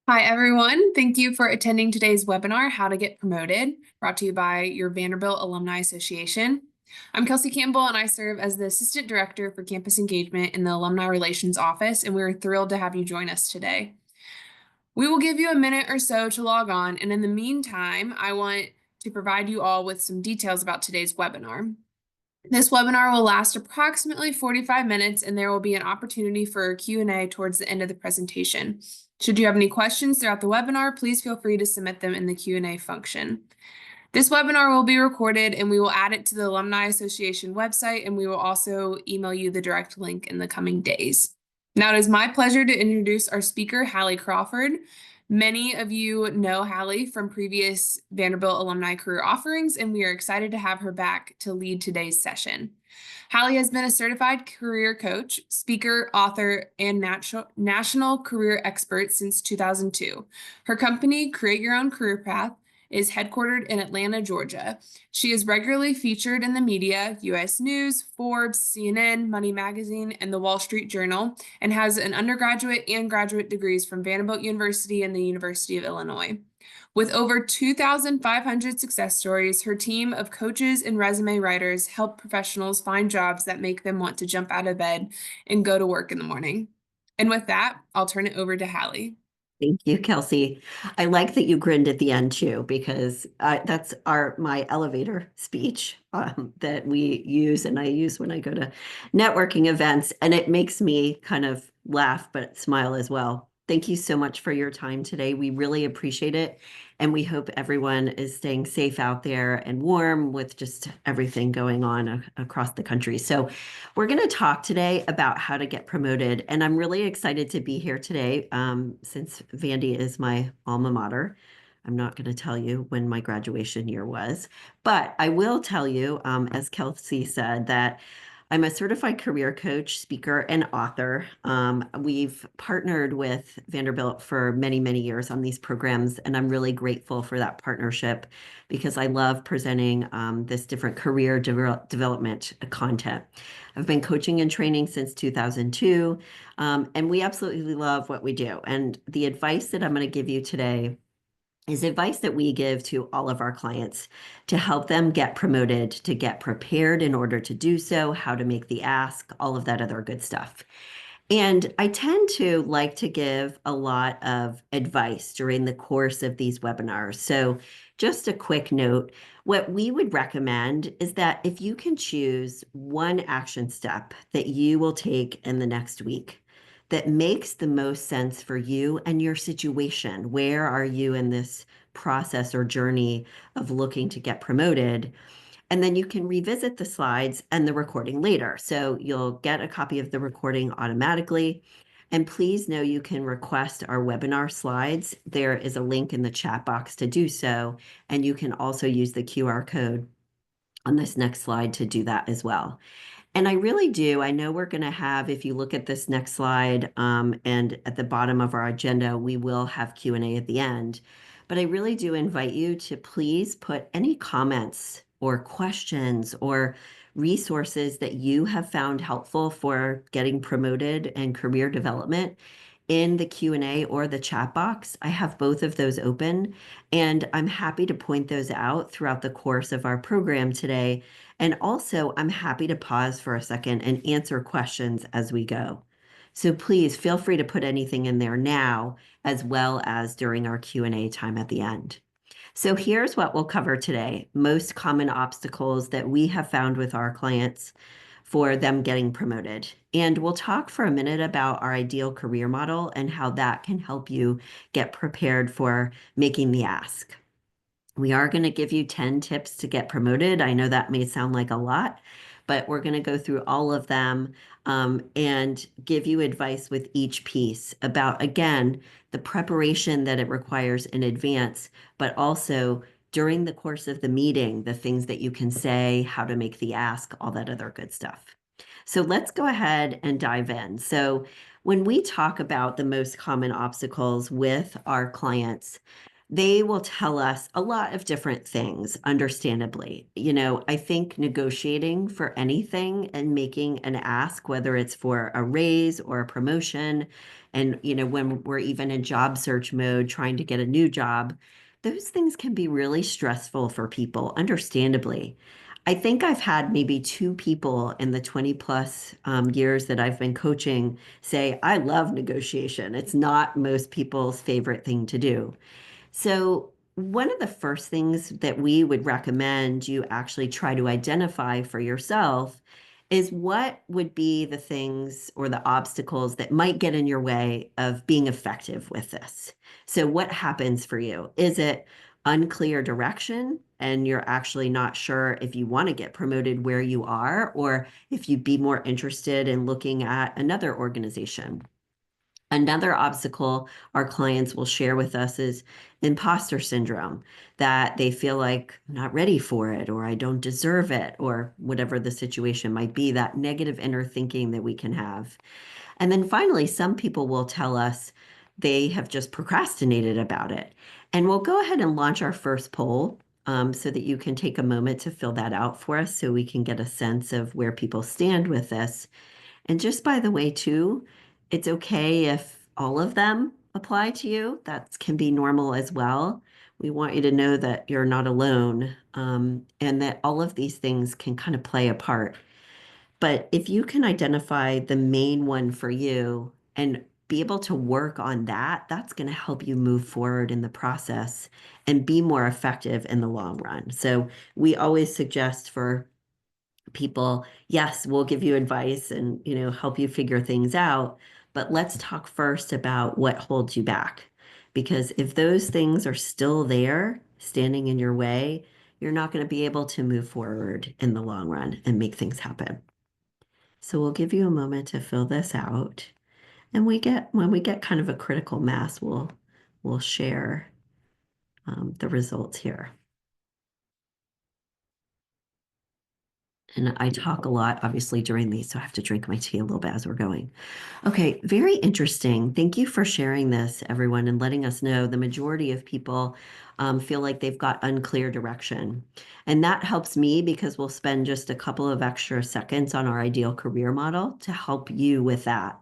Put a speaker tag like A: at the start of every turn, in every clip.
A: Hi, everyone. Thank you for attending today's webinar, How to Get Promoted, brought to you by your Vanderbilt Alumni Association. I'm Kelsey Campbell, and I serve as the Assistant Director for Campus Engagement in the Alumni Relations Office, and we're thrilled to have you join us today. We will give you a minute or so to log on, and in the meantime, I want to provide you all with some details about today's webinar. This webinar will last approximately 45 minutes, and there will be an opportunity for a Q&A towards the end of the presentation. Should you have any questions throughout the webinar, please feel free to submit them in the Q&A function. This webinar will be recorded, and we will add it to the Alumni Association website, and we will also email you the direct link in the coming days. Now, it is my pleasure to introduce our speaker, Hallie Crawford. Many of you know Hallie from previous Vanderbilt alumni career offerings, and we are excited to have her back to lead today's session. Hallie has been a certified career coach, speaker, author, and national career expert since 2002. Her company, Create Your Own Career Path, is headquartered in Atlanta, Georgia. She is regularly featured in the media, U.S. News, Forbes, CNN, Money Magazine, and the Wall Street Journal, and has an undergraduate and graduate degrees from Vanderbilt University and the University of Illinois. With over 2,500 success stories, her team of coaches and resume writers help professionals find jobs that make them want to jump out of bed and go to work in the morning. And with that, I'll turn it over to Hallie.
B: Thank you, Kelsey. I like that you grinned at the end too, because that's my elevator speech that we use and I use when I go to networking events, and it makes me kind of laugh but smile as well. Thank you so much for your time today. We really appreciate it, and we hope everyone is staying safe out there and warm with just everything going on across the country. So we're going to talk today about how to get promoted, and I'm really excited to be here today since Vandy is my alma mater. I'm not going to tell you when my graduation year was, but I will tell you, as Kelsey said, that I'm a certified career coach, speaker, and author. We've partnered with Vanderbilt for many, many years on these programs, and I'm really grateful for that partnership because I love presenting this different career development content. I've been coaching and training since 2002, and we absolutely love what we do. And the advice that I'm going to give you today is advice that we give to all of our clients to help them get promoted, to get prepared in order to do so, how to make the ask, all of that other good stuff. And I tend to like to give a lot of advice during the course of these webinars. So just a quick note, what we would recommend is that if you can choose one action step that you will take in the next week, that makes the most sense for you and your situation. Where are you in this process or journey of looking to get promoted? And then you can revisit the slides and the recording later. So you'll get a copy of the recording automatically. And please know you can request our webinar slides. There is a link in the chat box to do so. And you can also use the QR code on this next slide to do that as well. And I really do. I know we're going to have, if you look at this next slide, and at the bottom of our agenda, we will have Q&A at the end. But I really do invite you to please put any comments or questions or resources that you have found helpful for getting promoted and career development in the Q&A or the chat box. I have both of those open, and I'm happy to point those out throughout the course of our program today. And also, I'm happy to pause for a second and answer questions as we go. So please feel free to put anything in there now, as well as during our Q&A time at the end. So here's what we'll cover today. Most common obstacles that we have found with our clients for them getting promoted. And we'll talk for a minute about our ideal career model and how that can help you get prepared for making the ask. We are going to give you 10 tips to get promoted. I know that may sound like a lot, but we're going to go through all of them and give you advice with each piece about, again, the preparation that it requires in advance, but also during the course of the meeting, the things that you can say, how to make the ask, all that other good stuff. So let's go ahead and dive in. So when we talk about the most common obstacles with our clients, they will tell us a lot of different things, understandably. I think negotiating for anything and making an ask, whether it's for a raise or a promotion, and, when we're even in job search mode trying to get a new job, those things can be really stressful for people, understandably. I think I've had maybe two people in the 20 plus years that I've been coaching say, I love negotiation. It's not most people's favorite thing to do. So, one of the first things that we would recommend you actually try to identify for yourself is what would be the things or the obstacles that might get in your way of being effective with this. So, what happens for you? Is it unclear direction and you're actually not sure if you want to get promoted where you are, or if you'd be more interested in looking at another organization? Another obstacle our clients will share with us is imposter syndrome, that they feel like I'm not ready for it, or I don't deserve it, or whatever the situation might be, that negative inner thinking that we can have. And then finally, some people will tell us they have just procrastinated about it. And we'll go ahead and launch our first poll so that you can take a moment to fill that out for us so we can get a sense of where people stand with this. And just by the way, too, it's okay if all of them apply to you. That can be normal as well. We want you to know that you're not alone, and that all of these things can kind of play a part. But if you can identify the main one for you and be able to work on that, that's going to help you move forward in the process and be more effective in the long run. So we always suggest for people, yes, we'll give you advice and, help you figure things out, but let's talk first about what holds you back. Because if those things are still there, standing in your way, you're not going to be able to move forward in the long run and make things happen. So we'll give you a moment to fill this out. And when we get kind of a critical mass, we'll share the results here. And I talk a lot, obviously, during these, so I have to drink my tea a little bit as we're going. Okay, very interesting. Thank you for sharing this, everyone, and letting us know the majority of people feel like they've got unclear direction. And that helps me because we'll spend just a couple of extra seconds on our ideal career model to help you with that.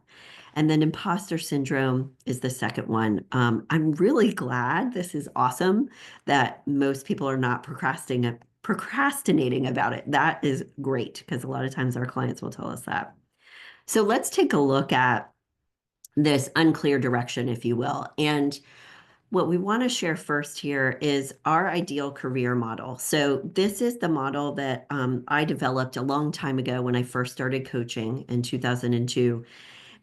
B: And then imposter syndrome is the second one. I'm really glad, this is awesome, that most people are not procrastinating about it. That is great because a lot of times our clients will tell us that. So let's take a look at this unclear direction, if you will. And what we want to share first here is our ideal career model. So this is the model that I developed a long time ago when I first started coaching in 2002.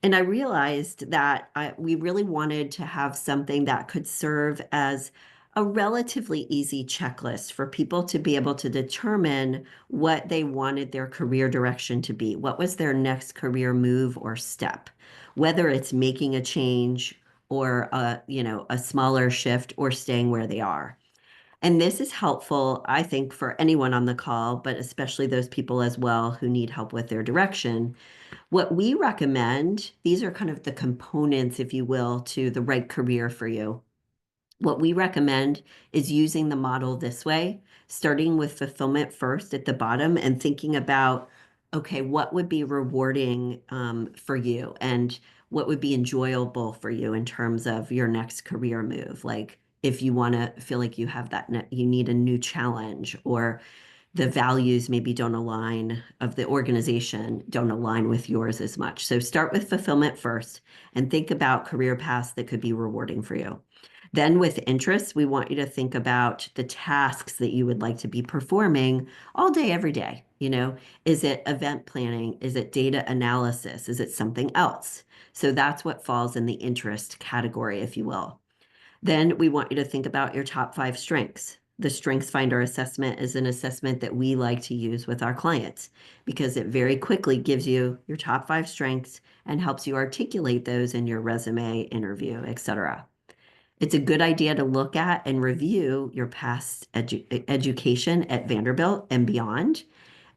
B: And I realized that we really wanted to have something that could serve as a relatively easy checklist for people to be able to determine what they wanted their career direction to be. What was their next career move or step, whether it's making a change or a smaller shift or staying where they are. And this is helpful, I think, for anyone on the call, but especially those people as well who need help with their direction. What we recommend, these are kind of the components, if you will, to the right career for you. What we recommend is using the model this way, starting with fulfillment first at the bottom and thinking about, okay, what would be rewarding for you and what would be enjoyable for you in terms of your next career move. Like if you want to feel like you have you need a new challenge, or the values maybe don't align of the organization don't align with yours as much. So start with fulfillment first and think about career paths that could be rewarding for you. Then with interests, we want you to think about the tasks that you would like to be performing all day, every day. Is it event planning? Is it data analysis? Is it something else? So that's what falls in the interest category, if you will. Then we want you to think about your top 5 strengths. The Strengths Finder assessment is an assessment that we like to use with our clients because it very quickly gives you your top 5 strengths and helps you articulate those in your resume, interview, etc. It's a good idea to look at and review your past education at Vanderbilt and beyond,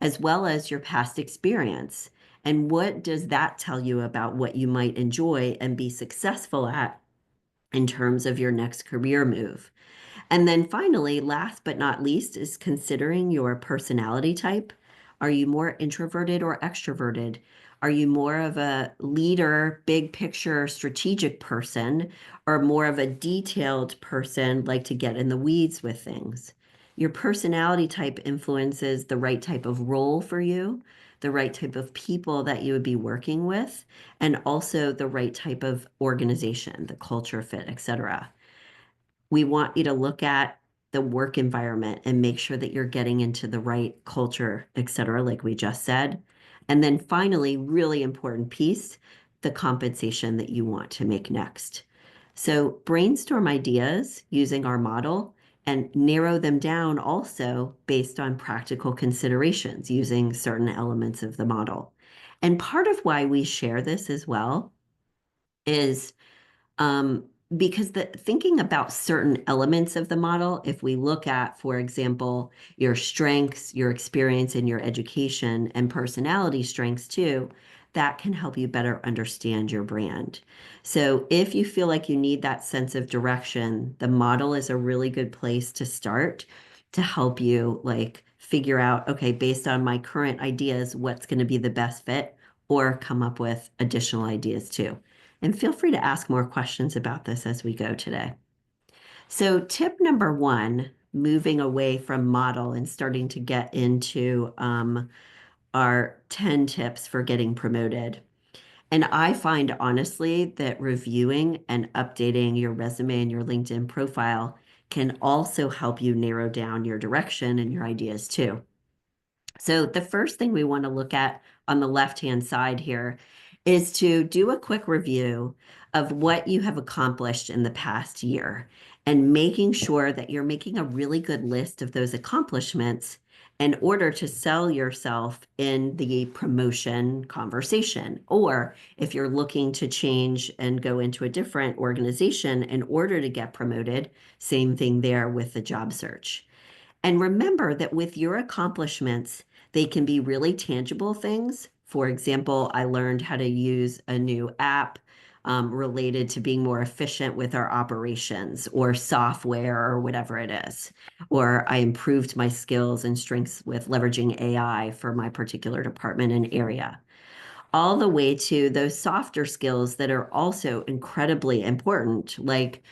B: as well as your past experience. And what does that tell you about what you might enjoy and be successful at in terms of your next career move. And then finally, last but not least, is considering your personality type. Are you more introverted or extroverted? Are you more of a leader, big picture, strategic person, or more of a detailed person, like to get in the weeds with things? Your personality type influences the right type of role for you, the right type of people that you would be working with, and also the right type of organization, the culture fit, etc. We want you to look at the work environment and make sure that you're getting into the right culture, et cetera, like we just said. And then finally, really important piece, the compensation that you want to make next. So brainstorm ideas using our model and narrow them down also based on practical considerations using certain elements of the model. And part of why we share this as well is um, because thinking about certain elements of the model, if we look at, for example, your strengths, your experience, and your education and personality strengths too, that can help you better understand your brand. So if you feel like you need that sense of direction, the model is a really good place to start to help you like figure out, okay, based on my current ideas, what's going to be the best fit, or come up with additional ideas too. And feel free to ask more questions about this as we go today. So tip number one, moving away from model and starting to get into our 10 tips for getting promoted. And I find honestly that reviewing and updating your resume and your LinkedIn profile can also help you narrow down your direction and your ideas too. So the first thing we want to look at on the left-hand side here is to do a quick review of what you have accomplished in the past year and making sure that you're making a really good list of those accomplishments in order to sell yourself in the promotion conversation. Or if you're looking to change and go into a different organization in order to get promoted, same thing there with the job search. And remember that with your accomplishments, they can be really tangible things. For example, I learned how to use a new app related to being more efficient with our operations or software or whatever it is. Or I improved my skills and strengths with leveraging AI for my particular department and area. All the way to those softer skills that are also incredibly important, like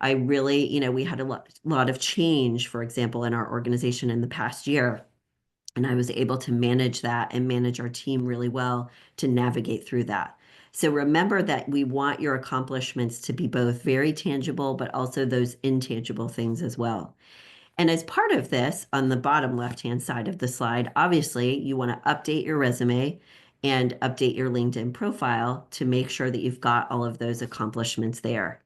B: I really, we had a lot of change, for example, in our organization in the past year. And I was able to manage that and manage our team really well to navigate through that. So remember that we want your accomplishments to be both very tangible, but also those intangible things as well. And as part of this, on the bottom left-hand side of the slide, obviously you want to update your resume and update your LinkedIn profile to make sure that you've got all of those accomplishments there.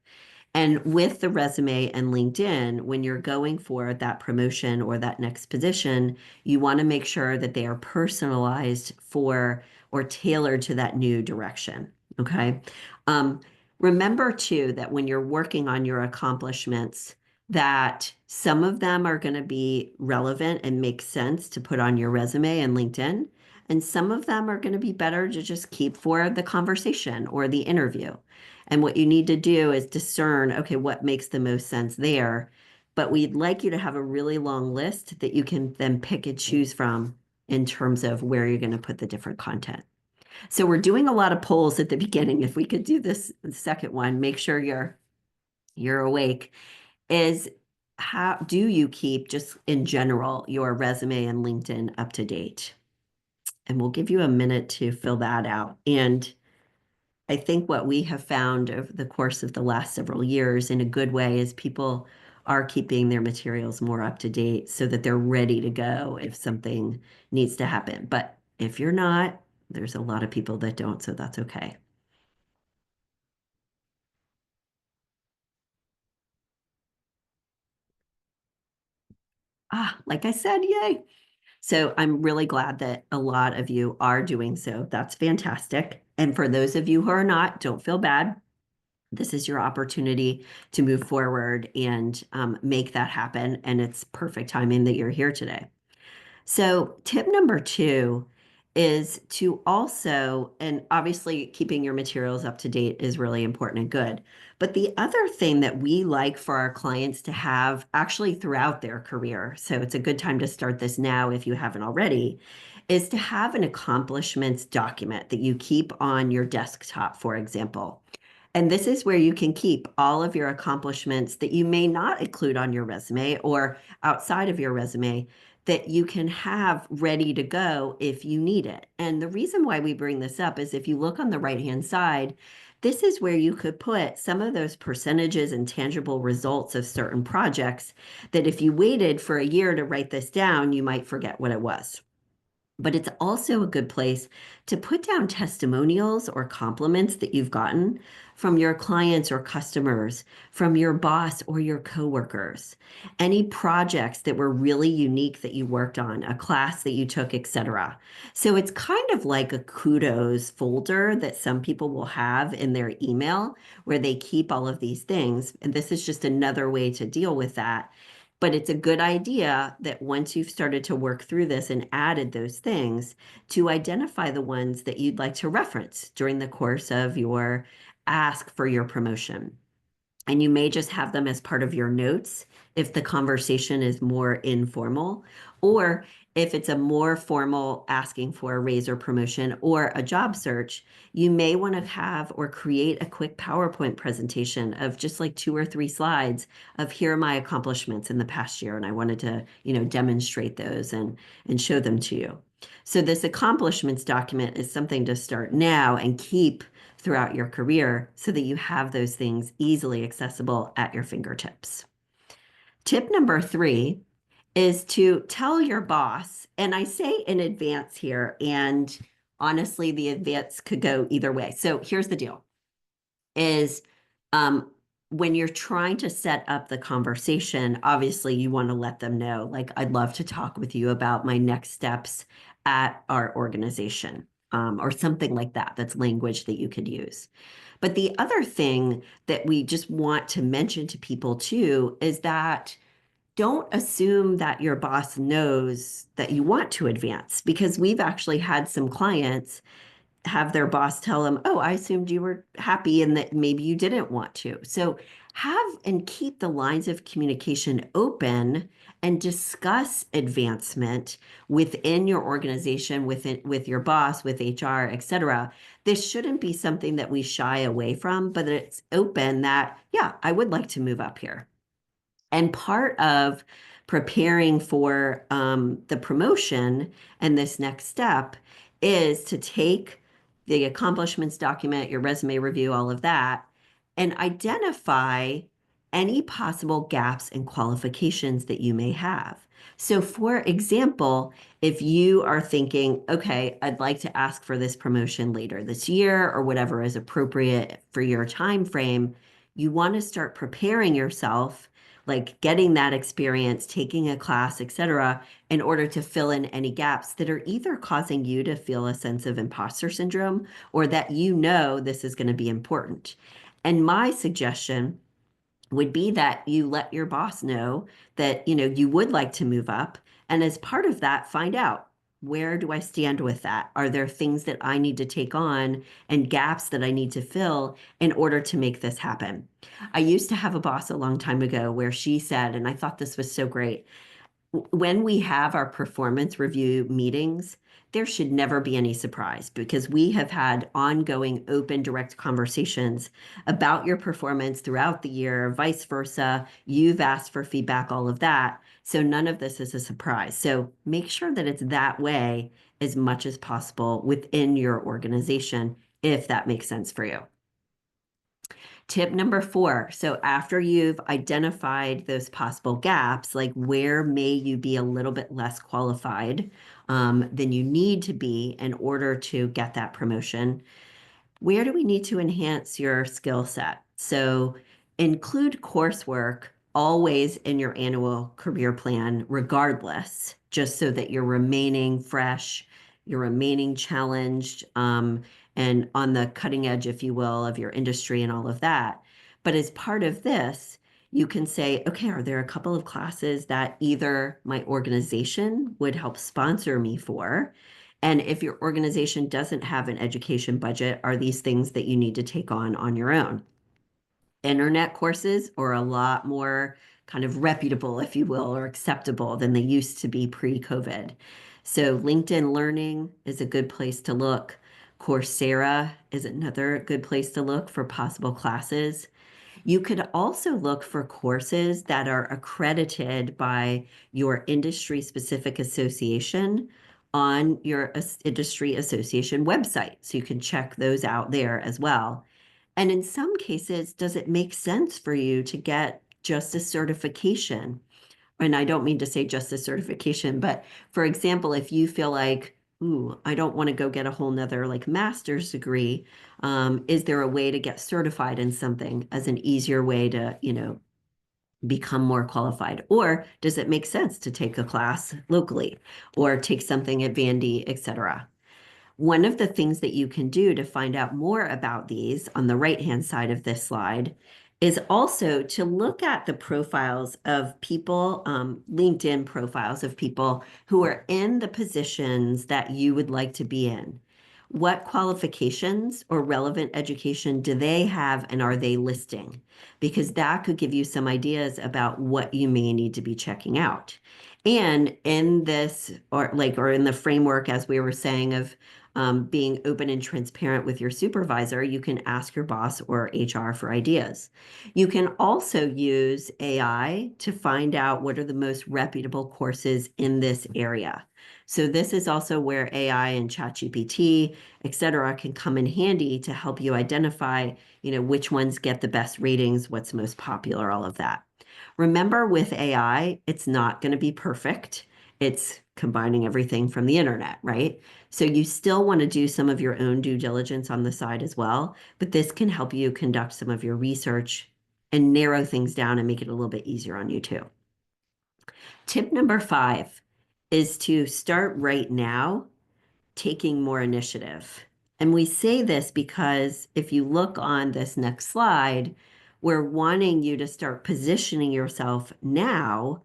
B: And with the resume and LinkedIn, when you're going for that promotion or that next position, you want to make sure that they are personalized for or tailored to that new direction. Okay. Um, Remember too that when you're working on your accomplishments, that some of them are going to be relevant and make sense to put on your resume and LinkedIn, and some of them are going to be better to just keep for the conversation or the interview. And what you need to do is discern, okay, what makes the most sense there. But we'd like you to have a really long list that you can then pick and choose from in terms of where you're going to put the different content. So we're doing a lot of polls at the beginning. If we could do this second one, make sure you're awake. Is how do you keep just in general your resume and LinkedIn up to date? And we'll give you a minute to fill that out. And I think what we have found over the course of the last several years in a good way is people are keeping their materials more up to date so that they're ready to go if something needs to happen. But if you're not, there's a lot of people that don't, so that's okay. Like I said, yay. So I'm really glad that a lot of you are doing so. That's fantastic. And for those of you who are not, don't feel bad. This is your opportunity to move forward and make that happen. And it's perfect timing that you're here today. So tip number two is to also, and obviously keeping your materials up to date is really important and good. But the other thing that we like for our clients to have actually throughout their career, so it's a good time to start this now if you haven't already, is to have an accomplishments document that you keep on your desktop, for example. And this is where you can keep all of your accomplishments that you may not include on your resume or outside of your resume that you can have ready to go if you need it. And the reason why we bring this up is if you look on the right-hand side, this is where you could put some of those percentages and tangible results of certain projects that if you waited for a year to write this down, you might forget what it was. But it's also a good place to put down testimonials or compliments that you've gotten from your clients or customers, from your boss or your coworkers, any projects that were really unique that you worked on, a class that you took, etc. So it's kind of like a kudos folder that some people will have in their email where they keep all of these things. And this is just another way to deal with that. But it's a good idea that once you've started to work through this and added those things, to identify the ones that you'd like to reference during the course of your ask for your promotion. And you may just have them as part of your notes if the conversation is more informal, or if it's a more formal asking for a raise or promotion or a job search, you may want to have or create a quick PowerPoint presentation of just like 2 or 3 slides of here are my accomplishments in the past year. And I wanted to, demonstrate those and show them to you. So this accomplishments document is something to start now and keep throughout your career so that you have those things easily accessible at your fingertips. Tip number 3 is to tell your boss, and I say in advance here, and honestly, the advance could go either way. So here's the deal, is when you're trying to set up the conversation, obviously you want to let them know, like, I'd love to talk with you about my next steps at our organization, or something like that. That's language that you could use. But the other thing that we just want to mention to people too is that don't assume that your boss knows that you want to advance, because we've actually had some clients have their boss tell them, oh, I assumed you were happy and that maybe you didn't want to. So have and keep the lines of communication open and discuss advancement within your organization, with your boss, with HR, etc. This shouldn't be something that we shy away from, but it's open that, yeah, I would like to move up here. And part of preparing for the promotion and this next step is to take the accomplishments document, your resume review, all of that, and identify any possible gaps and qualifications that you may have. So, for example, if you are thinking, okay, I'd like to ask for this promotion later this year or whatever is appropriate for your time frame, you want to start preparing yourself, like getting that experience, taking a class, etc., in order to fill in any gaps that are either causing you to feel a sense of imposter syndrome or that this is going to be important. And my suggestion would be that you let your boss know that, you would like to move up. And as part of that, find out, where do I stand with that? Are there things that I need to take on and gaps that I need to fill in order to make this happen? I used to have a boss a long time ago where she said, and I thought this was so great, when we have our performance review meetings, there should never be any surprise, because we have had ongoing, open, direct conversations about your performance throughout the year, vice versa. You've asked for feedback, all of that. So none of this is a surprise. So make sure that it's that way as much as possible within your organization, if that makes sense for you. Tip number 4. So after you've identified those possible gaps, like where may you be a little bit less qualified than you need to be in order to get that promotion, where do we need to enhance your skill set? So include coursework always in your annual career plan, regardless, just so that you're remaining fresh, you're remaining challenged, and on the cutting edge, if you will, of your industry and all of that. But as part of this, you can say, okay, are there a couple of classes that either my organization would help sponsor me for? And if your organization doesn't have an education budget, are these things that you need to take on your own? Internet courses are a lot more kind of reputable, if you will, or acceptable than they used to be pre-COVID. So LinkedIn Learning is a good place to look. Coursera is another good place to look for possible classes. You could also look for courses that are accredited by your industry specific association on your industry association website. So you can check those out there as well. And in some cases, does it make sense for you to get just a certification? And I don't mean to say just a certification, but for example, if you feel like, ooh, I don't want to go get a whole nother like master's degree, is there a way to get certified in something as an easier way to, become more qualified? Or does it make sense to take a class locally or take something at Vandy, et cetera? One of the things that you can do to find out more about these on the right-hand side of this slide is also to look at the profiles of people, LinkedIn profiles of people who are in the positions that you would like to be in. What qualifications or relevant education do they have and are they listing? Because that could give you some ideas about what you may need to be checking out. And in this, or in the framework, as we were saying, of being open and transparent with your supervisor, you can ask your boss or HR for ideas. You can also use AI to find out what are the most reputable courses in this area. So this is also where AI and ChatGPT, et cetera, can come in handy to help you identify, which ones get the best ratings, what's most popular, all of that. Remember, with AI, it's not going to be perfect. It's combining everything from the internet, right? So you still want to do some of your own due diligence on the side as well, but this can help you conduct some of your research and narrow things down and make it a little bit easier on you too. Tip number 5 is to start right now taking more initiative. And we say this because if you look on this next slide, we're wanting you to start positioning yourself now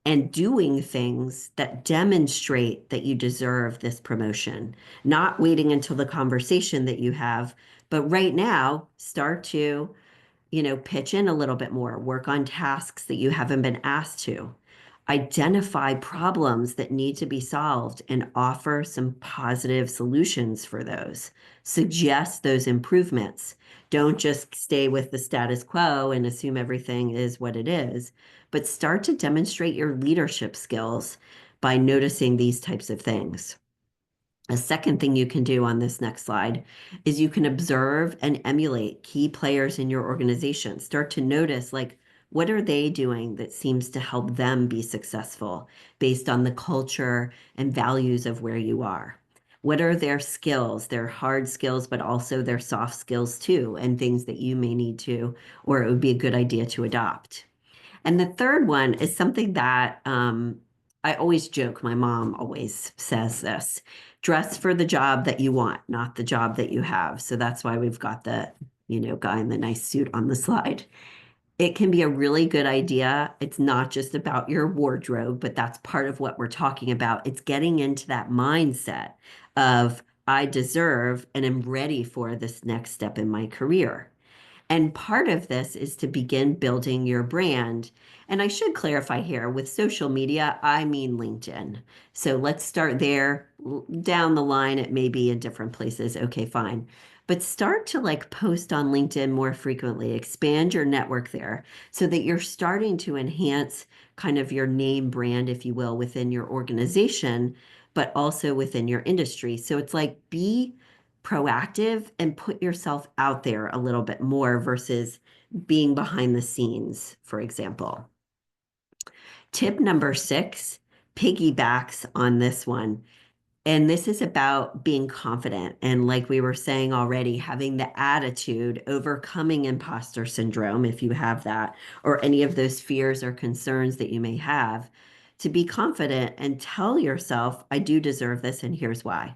B: and doing things that demonstrate that you deserve this promotion, not waiting until the conversation that you have, but right now start to, pitch in a little bit more, work on tasks that you haven't been asked to, identify problems that need to be solved and offer some positive solutions for those. Suggest those improvements. Don't just stay with the status quo and assume everything is what it is, but start to demonstrate your leadership skills by noticing these types of things. A second thing you can do on this next slide is you can observe and emulate key players in your organization. Start to notice, like, what are they doing that seems to help them be successful based on the culture and values of where you are? What are their skills, their hard skills, but also their soft skills too, and things that you may need to, or it would be a good idea to adopt? And the third one is something that I always joke. My mom always says this: dress for the job that you want, not the job that you have. So that's why we've got the, guy in the nice suit on the slide. It can be a really good idea. It's not just about your wardrobe, but that's part of what we're talking about. It's getting into that mindset of I deserve and am ready for this next step in my career. And part of this is to begin building your brand. And I should clarify here, with social media, I mean LinkedIn. So let's start there. Down the line, it may be in different places. Okay, fine. But start to like post on LinkedIn more frequently, expand your network there so that you're starting to enhance kind of your name brand, if you will, within your organization, but also within your industry. So it's like be proactive and put yourself out there a little bit more versus being behind the scenes, for example. Tip number 6 piggybacks on this one. And this is about being confident. And like we were saying already, having the attitude, overcoming imposter syndrome, if you have that, or any of those fears or concerns that you may have, to be confident and tell yourself, I do deserve this, and here's why.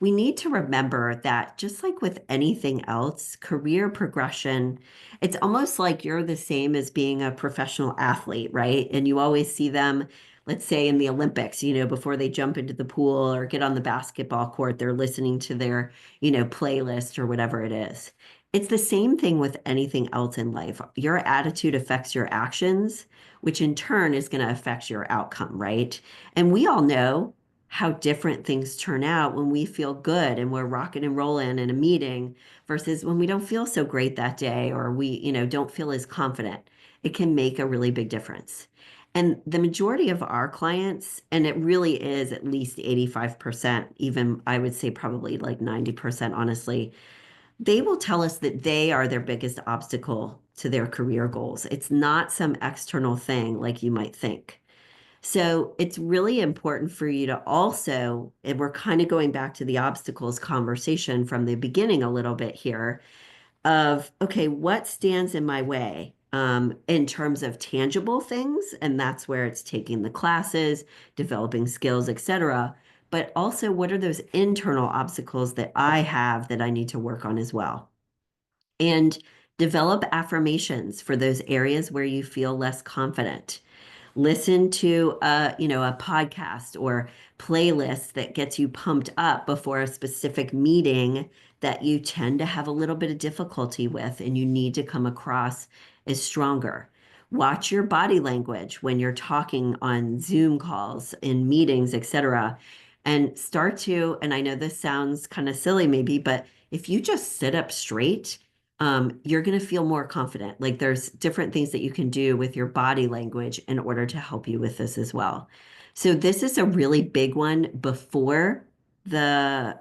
B: We need to remember that just like with anything else, career progression, it's almost like you're the same as being a professional athlete, right? And you always see them let's say in the Olympics, before they jump into the pool or get on the basketball court, they're listening to their, playlist or whatever it is. It's the same thing with anything else in life. Your attitude affects your actions, which in turn is going to affect your outcome, right? And we all know how different things turn out when we feel good and we're rocking and rolling in a meeting versus when we don't feel so great that day or we, don't feel as confident. It can make a really big difference. And the majority of our clients, and it really is at least 85%, even I would say probably like 90%, honestly, they will tell us that they are their biggest obstacle to their career goals. It's not some external thing like you might think. So it's really important for you to also, and we're kind of going back to the obstacles conversation from the beginning a little bit here, of, okay, what stands in my way in terms of tangible things? And that's where it's taking the classes, developing skills, etc. But also, what are those internal obstacles that I have that I need to work on as well? And develop affirmations for those areas where you feel less confident. Listen to a podcast or playlist that gets you pumped up before a specific meeting that you tend to have a little bit of difficulty with and you need to come across as stronger. Watch your body language when you're talking on Zoom calls, in meetings, etc. And start to, and I know this sounds kind of silly maybe, but if you just sit up straight, you're going to feel more confident. Like there's different things that you can do with your body language in order to help you with this as well. So this is a really big one before the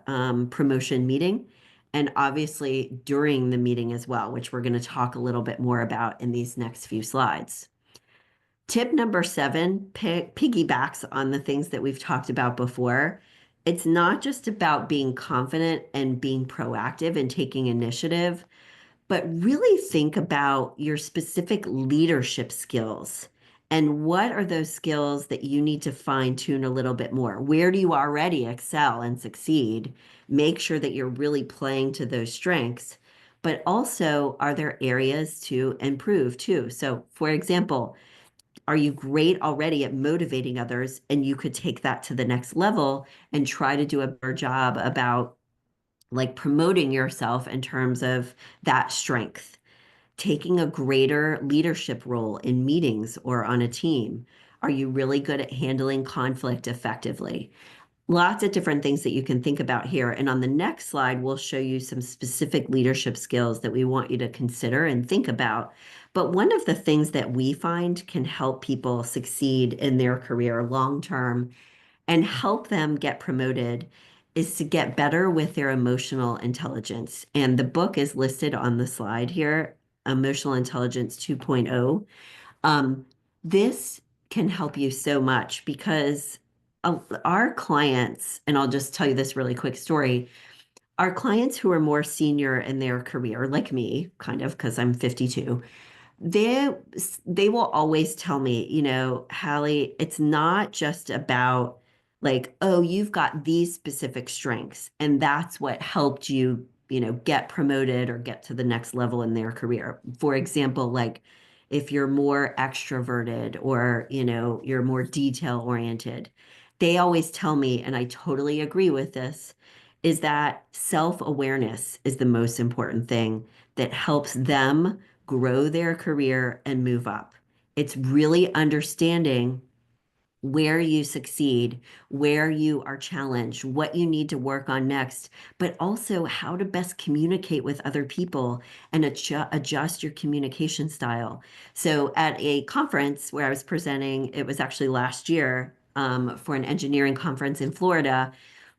B: promotion meeting, and obviously during the meeting as well, which we're going to talk a little bit more about in these next few slides. Tip number 7 piggybacks on the things that we've talked about before. It's not just about being confident and being proactive and taking initiative, but really think about your specific leadership skills and what are those skills that you need to fine tune a little bit more? Where do you already excel and succeed? Make sure that you're really playing to those strengths, but also are there areas to improve too? So, for example, are you great already at motivating others and you could take that to the next level and try to do a better job about like promoting yourself in terms of that strength, taking a greater leadership role in meetings or on a team? Are you really good at handling conflict effectively? Lots of different things that you can think about here. And on the next slide, we'll show you some specific leadership skills that we want you to consider and think about. But one of the things that we find can help people succeed in their career long term and help them get promoted is to get better with their emotional intelligence. And the book is listed on the slide here, Emotional Intelligence 2.0. This can help you so much because our clients, and I'll just tell you this really quick story, our clients who are more senior in their career, like me, kind of, because I'm 52, they they will always tell me, Hallie, it's not just about like, oh, you've got these specific strengths, and that's what helped you, get promoted or get to the next level in their career. For example, like if you're more extroverted or, you're more detail oriented, they always tell me, and I totally agree with this, is that self-awareness is the most important thing that helps them grow their career and move up. It's really understanding where you succeed, where you are challenged, what you need to work on next, but also how to best communicate with other people and adjust your communication style. So at a conference where I was presenting, it was actually last year for an engineering conference in Florida,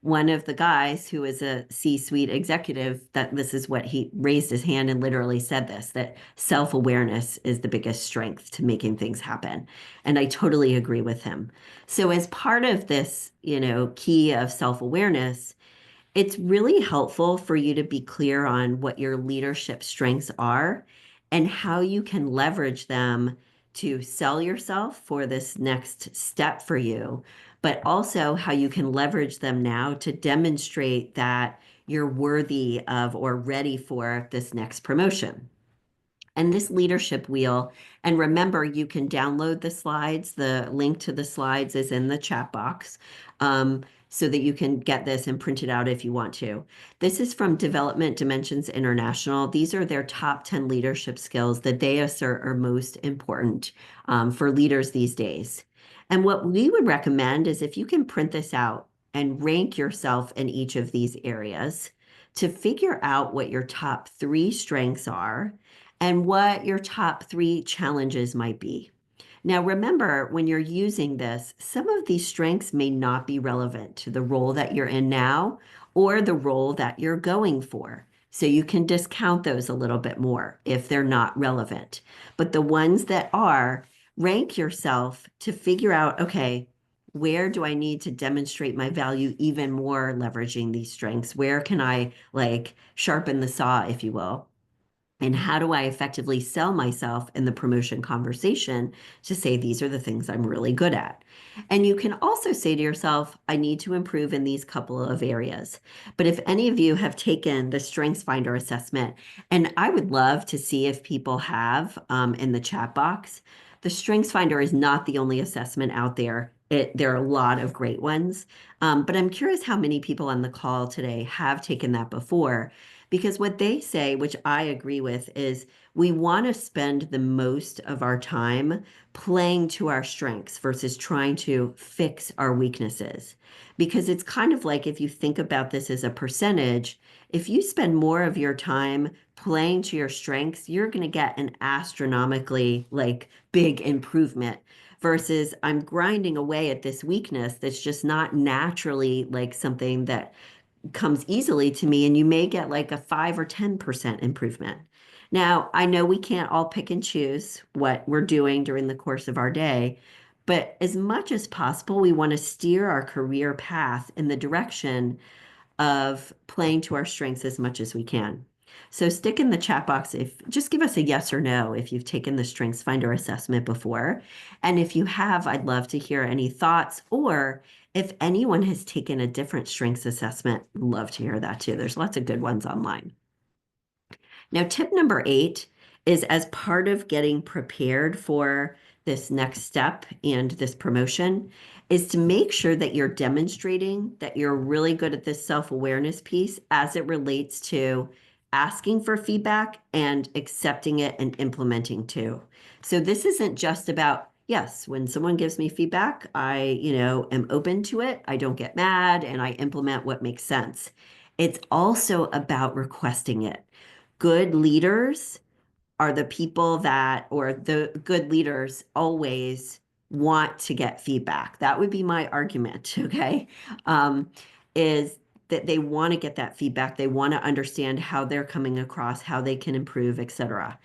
B: one of the guys who is a C-suite executive, that this is what he raised his hand and literally said this, that self-awareness is the biggest strength to making things happen. And I totally agree with him. So as part of this, key of self-awareness, it's really helpful for you to be clear on what your leadership strengths are and how you can leverage them to sell yourself for this next step for you, but also how you can leverage them now to demonstrate that you're worthy of or ready for this next promotion. And this leadership wheel, and remember, you can download the slides. The link to the slides is in the chat box, so that you can get this and print it out if you want to. This is from Development Dimensions International. These are their top 10 leadership skills that they assert are most important for leaders these days. And what we would recommend is if you can print this out and rank yourself in each of these areas to figure out what your top 3 strengths are and what your top 3 challenges might be. Now, remember, when you're using this, some of these strengths may not be relevant to the role that you're in now or the role that you're going for. So you can discount those a little bit more if they're not relevant. But the ones that are, rank yourself to figure out, okay, where do I need to demonstrate my value even more leveraging these strengths? Where can I like sharpen the saw, if you will? And how do I effectively sell myself in the promotion conversation to say, these are the things I'm really good at? And you can also say to yourself, I need to improve in these couple of areas. But if any of you have taken the Strengths Finder assessment, and I would love to see if people have in the chat box, the Strengths Finder is not the only assessment out there. There are a lot of great ones. But I'm curious how many people on the call today have taken that before. Because what they say, which I agree with, is we want to spend the most of our time playing to our strengths versus trying to fix our weaknesses. Because it's kind of like if you think about this as a percentage, if you spend more of your time playing to your strengths, you're going to get an astronomically like big improvement versus I'm grinding away at this weakness that's just not naturally like something that comes easily to me, and you may get like a 5 or 10% improvement. Now, I know we can't all pick and choose what we're doing during the course of our day, but as much as possible, we want to steer our career path in the direction of playing to our strengths as much as we can. So stick in the chat box if just give us a yes or no if you've taken the Strengths Finder assessment before. And if you have, I'd love to hear any thoughts, or if anyone has taken a different strengths assessment, love to hear that too. There's lots of good ones online. Now, tip number 8 is as part of getting prepared for this next step and this promotion is to make sure that you're demonstrating that you're really good at this self-awareness piece as it relates to asking for feedback and accepting it and implementing too. So this isn't just about, yes, when someone gives me feedback, I, am open to it. I don't get mad and I implement what makes sense. It's also about requesting it. Good leaders are the people that, or the good leaders always want to get feedback. That would be my argument, okay? Is that they want to get that feedback. They want to understand how they're coming across, how they can improve, etc.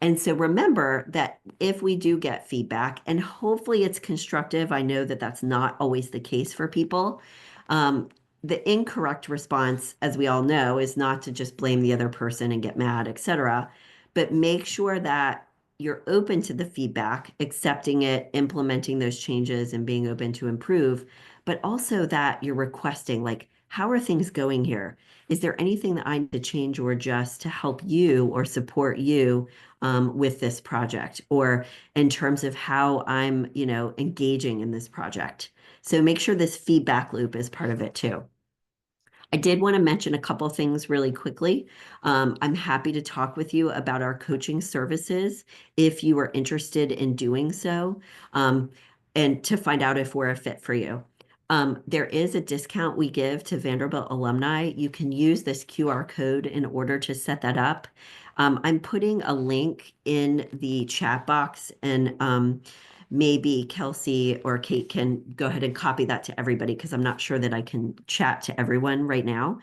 B: And so remember that if we do get feedback, and hopefully it's constructive, I know that that's not always the case for people. The incorrect response, as we all know, is not to just blame the other person and get mad, etc. But make sure that you're open to the feedback, accepting it, implementing those changes, and being open to improve, but also that you're requesting, like, how are things going here? Is there anything that I need to change or adjust to help you or support you with this project, or in terms of how I'm, engaging in this project? So make sure this feedback loop is part of it too. I did want to mention a couple things really quickly. I'm happy to talk with you about our coaching services if you are interested in doing so, and to find out if we're a fit for you. There is a discount we give to Vanderbilt alumni. You can use this QR code in order to set that up. I'm putting a link in the chat box, and maybe Kelsey or Kate can go ahead and copy that to everybody because I'm not sure that I can chat to everyone right now.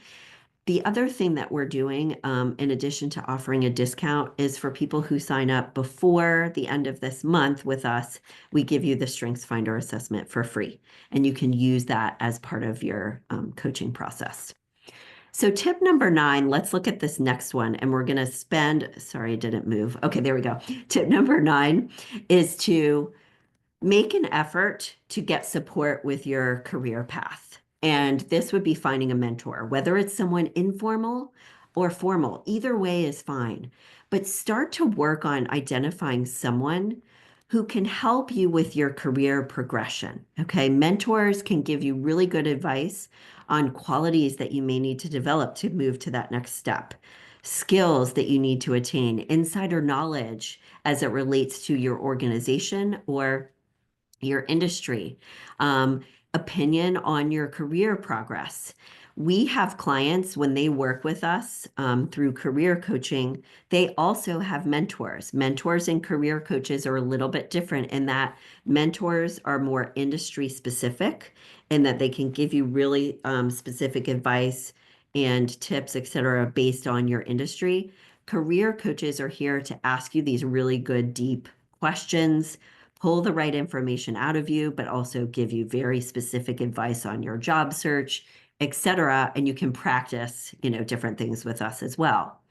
B: The other thing that we're doing, in addition to offering a discount, is for people who sign up before the end of this month with us, we give you the Strengths Finder assessment for free, and you can use that as part of your coaching process. So tip number 9, let's look at this next one, and we're going to spend, sorry, it didn't move. Okay, there we go. Tip number 9 is to make an effort to get support with your career path. And this would be finding a mentor, whether it's someone informal or formal. Either way is fine. But start to work on identifying someone who can help you with your career progression. Okay. Mentors can give you really good advice on qualities that you may need to develop to move to that next step, skills that you need to attain, insider knowledge as it relates to your organization or your industry, opinion on your career progress. We have clients when they work with us through career coaching, they also have mentors. Mentors and career coaches are a little bit different in that mentors are more industry specific and that they can give you really specific advice and tips, et cetera, based on your industry. Career coaches are here to ask you these really good, deep questions, pull the right information out of you, but also give you very specific advice on your job search, et cetera. And you can practice, different things with us as well.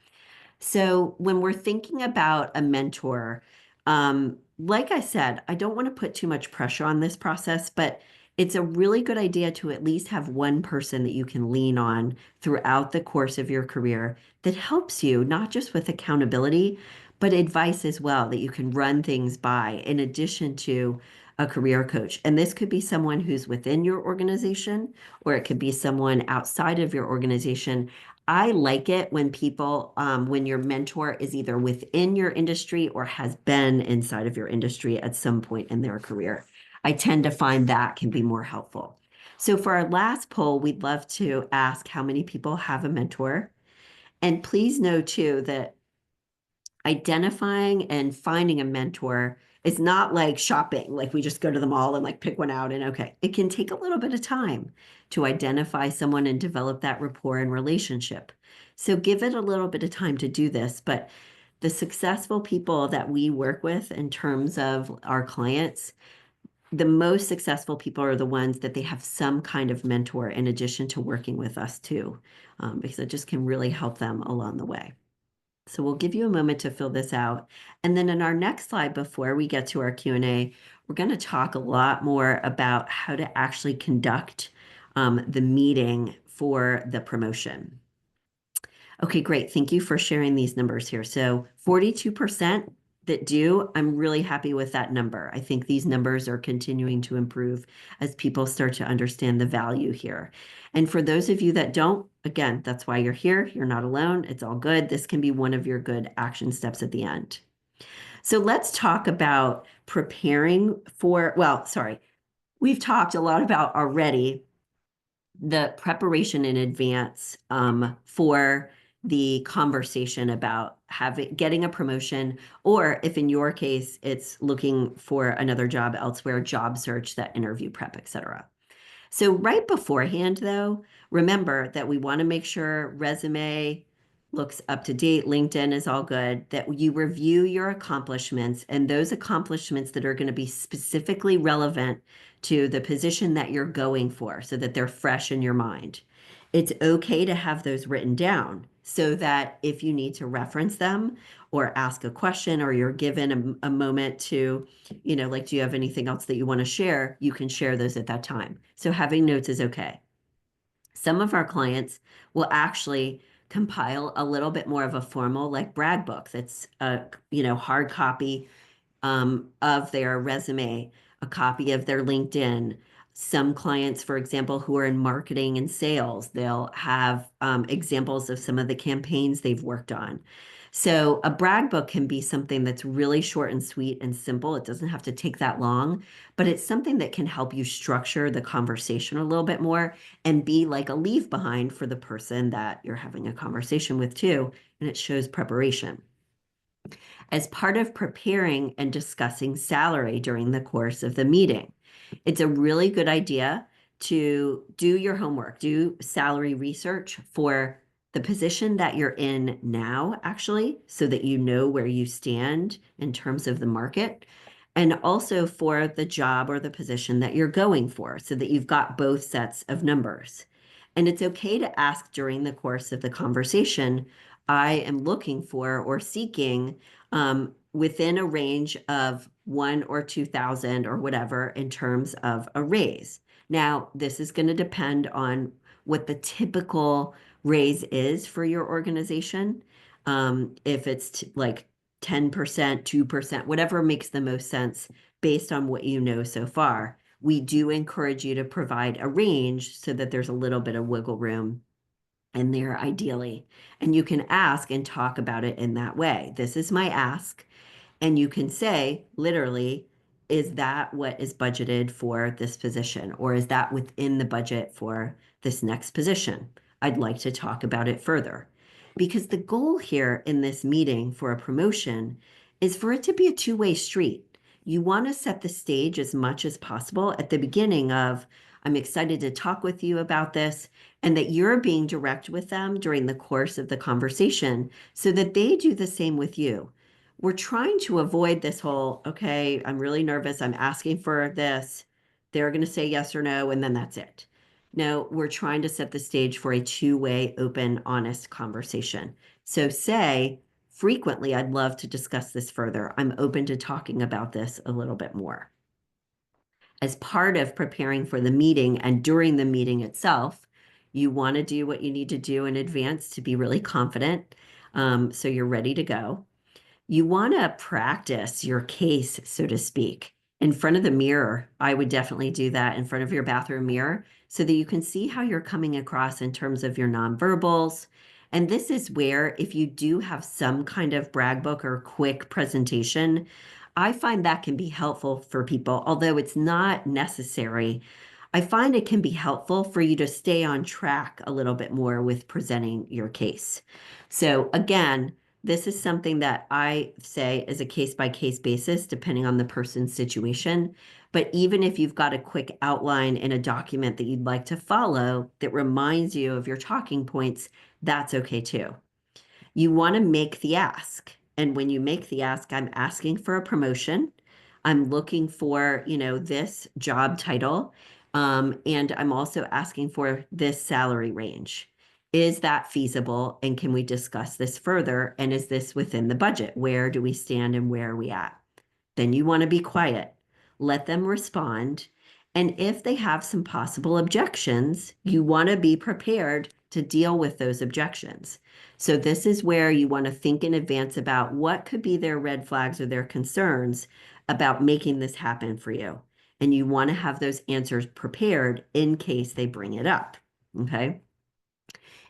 B: So when we're thinking about a mentor, like I said, I don't want to put too much pressure on this process, but it's a really good idea to at least have one person that you can lean on throughout the course of your career that helps you, not just with accountability, but advice as well that you can run things by in addition to a career coach. And this could be someone who's within your organization, or it could be someone outside of your organization. I like it when people, when your mentor is either within your industry or has been inside of your industry at some point in their career. I tend to find that can be more helpful. So for our last poll, we'd love to ask how many people have a mentor. And please know too that identifying and finding a mentor is not like shopping, like we just go to the mall and like pick one out and okay. It can take a little bit of time to identify someone and develop that rapport and relationship. So give it a little bit of time to do this, but the successful people that we work with in terms of our clients, the most successful people are the ones that they have some kind of mentor in addition to working with us too, because it just can really help them along the way. So we'll give you a moment to fill this out. And then in our next slide, before we get to our Q&A, we're going to talk a lot more about how to actually conduct the meeting for the promotion. Okay, great. Thank you for sharing these numbers here. So 42% that do, I'm really happy with that number. I think these numbers are continuing to improve as people start to understand the value here. And for those of you that don't, again, that's why you're here. You're not alone. It's all good. This can be one of your good action steps at the end. So let's talk about preparing for, well, sorry, we've talked a lot about already the preparation in advance for the conversation about getting a promotion, or if in your case, it's looking for another job elsewhere, job search, that interview prep, et cetera. So right beforehand, though, remember that we want to make sure resume looks up to date, LinkedIn is all good, that you review your accomplishments and those accomplishments that are going to be specifically relevant to the position that you're going for so that they're fresh in your mind. It's okay to have those written down so that if you need to reference them or ask a question or you're given a moment to, like, do you have anything else that you want to share? You can share those at that time. So having notes is okay. Some of our clients will actually compile a little bit more of a formal, like brag book that's a, hard copy of their resume, a copy of their LinkedIn. Some clients, for example, who are in marketing and sales, they'll have examples of some of the campaigns they've worked on. So a brag book can be something that's really short and sweet and simple. It doesn't have to take that long, but it's something that can help you structure the conversation a little bit more and be like a leave behind for the person that you're having a conversation with too. And it shows preparation. As part of preparing and discussing salary during the course of the meeting, it's a really good idea to do your homework, do salary research for the position that you're in now, actually, so that you know where you stand in terms of the market, and also for the job or the position that you're going for, so that you've got both sets of numbers. And it's okay to ask during the course of the conversation, I am looking for or seeking within a range of 1 or 2,000 or whatever in terms of a raise. Now, this is going to depend on what the typical raise is for your organization. If it's like 10%, 2%, whatever makes the most sense based on what you know so far. We do encourage you to provide a range so that there's a little bit of wiggle room in there ideally. And you can ask and talk about it in that way. This is my ask. And you can say, literally, is that what is budgeted for this position? Or is that within the budget for this next position? I'd like to talk about it further. Because the goal here in this meeting for a promotion is for it to be a two-way street. You want to set the stage as much as possible at the beginning of, I'm excited to talk with you about this, and that you're being direct with them during the course of the conversation so that they do the same with you. We're trying to avoid this whole, okay, I'm really nervous. I'm asking for this. They're going to say yes or no, and then that's it. No, we're trying to set the stage for a two-way, open, honest conversation. So say frequently, I'd love to discuss this further. I'm open to talking about this a little bit more. As part of preparing for the meeting and during the meeting itself, you want to do what you need to do in advance to be really confident. So you're ready to go. You want to practice your case, so to speak, in front of the mirror. I would definitely do that in front of your bathroom mirror so that you can see how you're coming across in terms of your nonverbals. And this is where, if you do have some kind of brag book or quick presentation, I find that can be helpful for people, although it's not necessary. I find it can be helpful for you to stay on track a little bit more with presenting your case. So again, this is something that I say is a case by case basis, depending on the person's situation. But even if you've got a quick outline in a document that you'd like to follow that reminds you of your talking points, that's okay too. You want to make the ask. And when you make the ask, I'm asking for a promotion. I'm looking for, this job title. And I'm also asking for this salary range. Is that feasible? And can we discuss this further? And is this within the budget? Where do we stand and where are we at? Then you want to be quiet. Let them respond. And if they have some possible objections, you want to be prepared to deal with those objections. So this is where you want to think in advance about what could be their red flags or their concerns about making this happen for you. And you want to have those answers prepared in case they bring it up. Okay.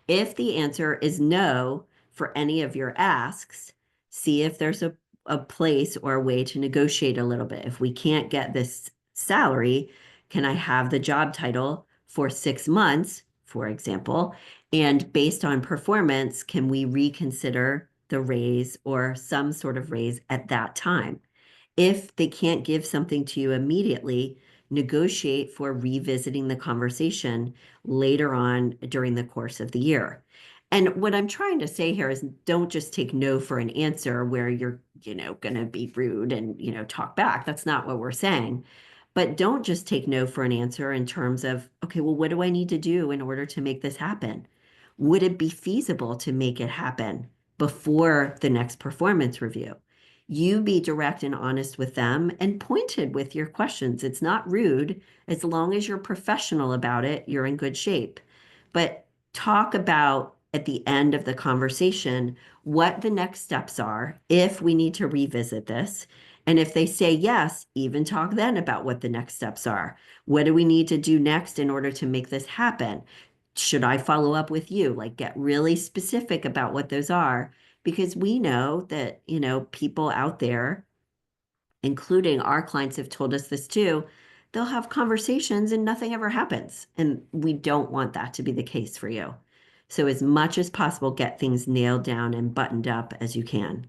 B: If the answer is no for any of your asks, see if there's a place or a way to negotiate a little bit. If we can't get this salary, can I have the job title for 6 months, for example? And based on performance, can we reconsider the raise or some sort of raise at that time? If they can't give something to you immediately, negotiate for revisiting the conversation later on during the course of the year. And what I'm trying to say here is don't just take no for an answer where you're, going to be rude and, talk back. That's not what we're saying. But don't just take no for an answer in terms of, okay, well, what do I need to do in order to make this happen? Would it be feasible to make it happen before the next performance review? You be direct and honest with them and pointed with your questions. It's not rude. As long as you're professional about it, you're in good shape. But talk about at the end of the conversation what the next steps are if we need to revisit this. And if they say yes, even talk then about what the next steps are. What do we need to do next in order to make this happen? Should I follow up with you? Like get really specific about what those are, because we know that, people out there, including our clients, have told us this too. They'll have conversations and nothing ever happens. And we don't want that to be the case for you. So as much as possible, get things nailed down and buttoned up as you can.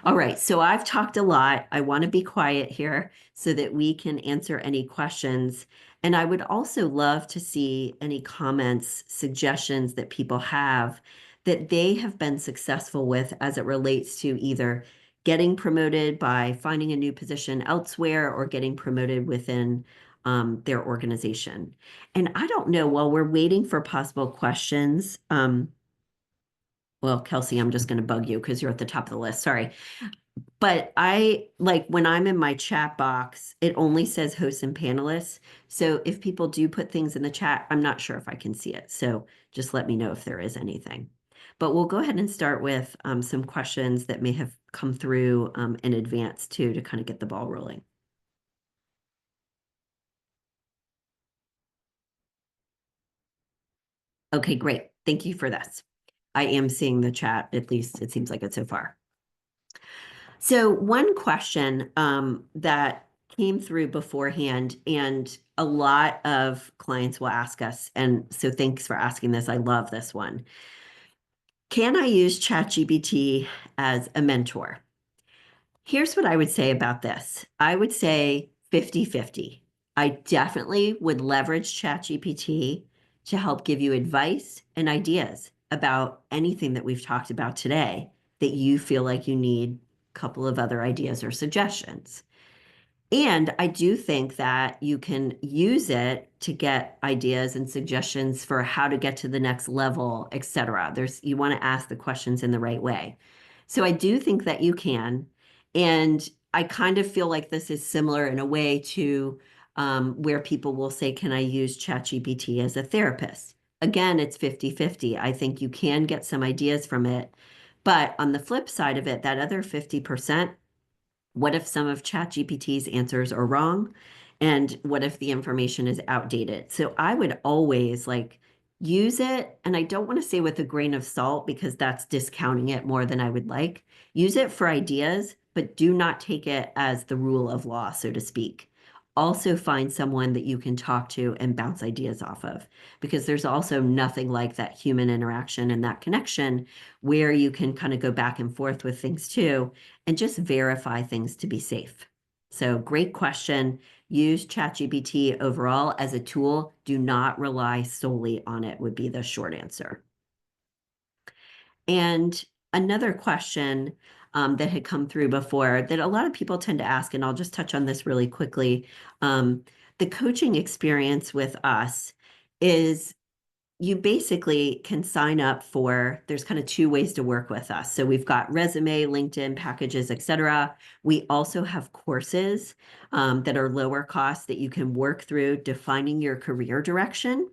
B: All right, so I've talked a lot. I want to be quiet here so that we can answer any questions. And I would also love to see any comments, suggestions that people have that they have been successful with as it relates to either getting promoted by finding a new position elsewhere or getting promoted within their organization. And I don't know, while we're waiting for possible questions, Well, Kelsey, I'm just going to bug you because you're at the top of the list. Sorry. But I like when I'm in my chat box, it only says hosts and panelists. So if people do put things in the chat, I'm not sure if I can see it. So just let me know if there is anything. But we'll go ahead and start with some questions that may have come through in advance too, to kind of get the ball rolling. Okay, great. Thank you for this. I am seeing the chat, at least it seems like it so far. So one question that came through beforehand, and a lot of clients will ask us, and so thanks for asking this. I love this one. Can I use ChatGPT as a mentor? Here's what I would say about this. I would say 50-50. I definitely would leverage ChatGPT to help give you advice and ideas about anything that we've talked about today that you feel like you need a couple of other ideas or suggestions. And I do think that you can use it to get ideas and suggestions for how to get to the next level, et cetera. You want to ask the questions in the right way. So I do think that you can. And I kind of feel like this is similar in a way to where people will say, can I use ChatGPT as a therapist? Again, it's 50-50. I think you can get some ideas from it. But on the flip side of it, that other 50%, what if some of ChatGPT's answers are wrong? And what if the information is outdated? So I would always like use it. And I don't want to say with a grain of salt because that's discounting it more than I would like. Use it for ideas, but do not take it as the rule of law, so to speak. Also find someone that you can talk to and bounce ideas off of, because there's also nothing like that human interaction and that connection where you can kind of go back and forth with things too and just verify things to be safe. So great question. Use ChatGPT overall as a tool. Do not rely solely on it would be the short answer. And another question that had come through before that a lot of people tend to ask, and I'll just touch on this really quickly. The coaching experience with us is you basically can sign up for, there's kind of two ways to work with us. So we've got resume, LinkedIn packages, et cetera. We also have courses that are lower cost that you can work through defining your career direction.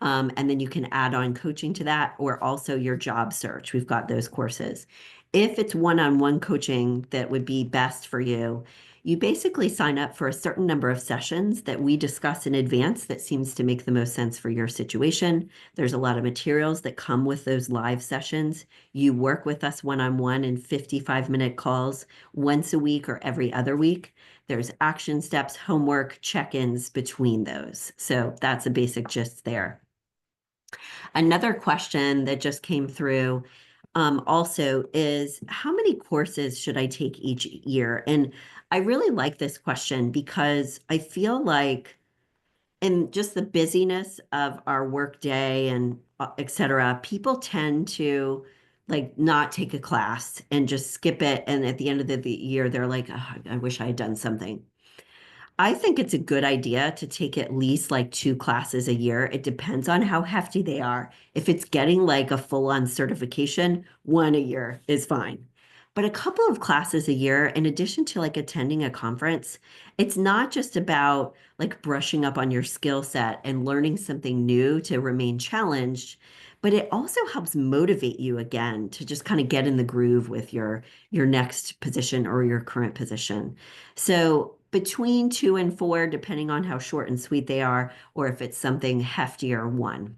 B: And then you can add on coaching to that or also your job search. We've got those courses. If it's one-on-one coaching that would be best for you, you basically sign up for a certain number of sessions that we discuss in advance that seems to make the most sense for your situation. There's a lot of materials that come with those live sessions. You work with us one-on-one in 55-minute calls once a week or every other week. There's action steps, homework, check-ins between those. So that's a basic gist there. Another question that just came through also is how many courses should I take each year? And I really like this question because I feel like in just the busyness of our work day and et cetera, people tend to like not take a class and just skip it. And at the end of the year, they're like, oh, I wish I had done something. I think it's a good idea to take at least like 2 classes a year. It depends on how hefty they are. If it's getting like a full-on certification, one a year is fine. But a couple of classes a year, in addition to like attending a conference, it's not just about like brushing up on your skill set and learning something new to remain challenged, but it also helps motivate you again to just kind of get in the groove with your next position or your current position. So between 2 and 4, depending on how short and sweet they are, or if it's something heftier, 1.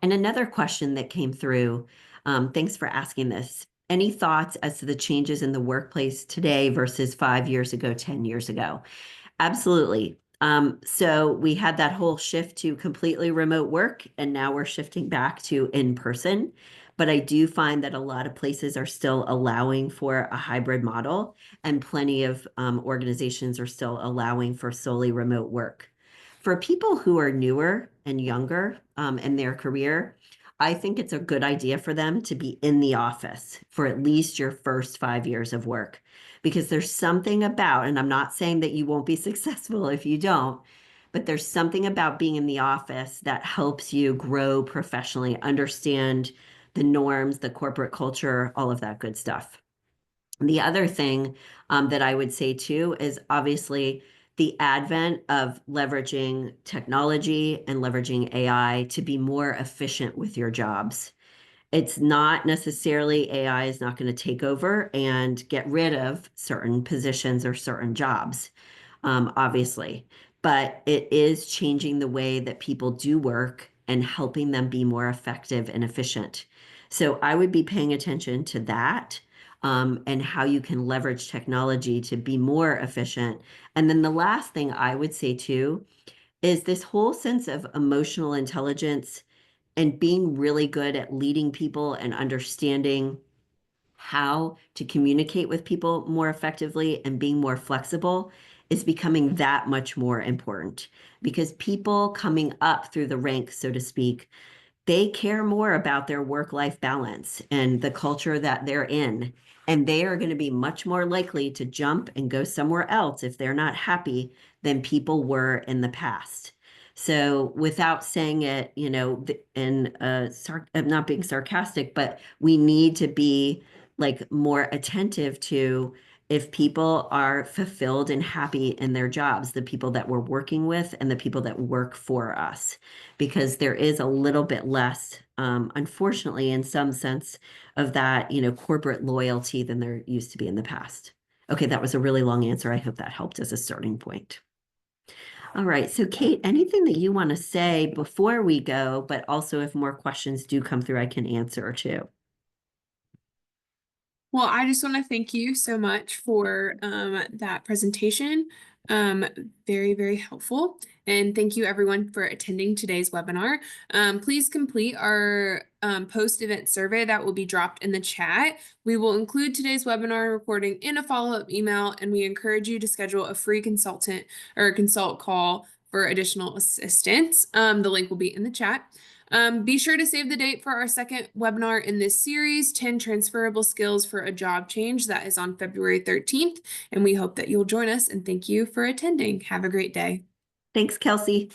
B: And another question that came through, thanks for asking this. Any thoughts as to the changes in the workplace today versus 5 years ago, 10 years ago? Absolutely. So we had that whole shift to completely remote work, and now we're shifting back to in person. But I do find that a lot of places are still allowing for a hybrid model, and plenty of organizations are still allowing for solely remote work. For people who are newer and younger in their career, I think it's a good idea for them to be in the office for at least your first 5 years of work, because there's something about, and I'm not saying that you won't be successful if you don't, but there's something about being in the office that helps you grow professionally, understand the norms, the corporate culture, all of that good stuff. The other thing that I would say too is obviously the advent of leveraging technology and leveraging AI to be more efficient with your jobs. It's not necessarily AI is not going to take over and get rid of certain positions or certain jobs, obviously, but it is changing the way that people do work and helping them be more effective and efficient. So I would be paying attention to that, and how you can leverage technology to be more efficient. And then the last thing I would say too is this whole sense of emotional intelligence and being really good at leading people and understanding how to communicate with people more effectively and being more flexible is becoming that much more important because people coming up through the ranks, so to speak, they care more about their work-life balance and the culture that they're in. And they are going to be much more likely to jump and go somewhere else if they're not happy than people were in the past. So without saying it, I'm not being sarcastic, but we need to be like more attentive to if people are fulfilled and happy in their jobs, the people that we're working with and the people that work for us, because there is a little bit less, unfortunately, in some sense of that, corporate loyalty than there used to be in the past. Okay, that was a really long answer. I hope that helped as a starting point. All right, so Kate, anything that you want to say before we go, but also if more questions do come through, I can answer too.
A: Well, I just want to thank you so much for that presentation. Very, very helpful. And thank you everyone for attending today's webinar. Please complete our post-event survey that will be dropped in the chat. We will include today's webinar recording in a follow-up email, and we encourage you to schedule a free consultant or a consult call for additional assistance. The link will be in the chat. Be sure to save the date for our second webinar in this series, 10 transferable skills for a job change. That is on February 13th, and we hope that you'll join us, and thank you for attending. Have a great day.
B: Thanks, Kelsey.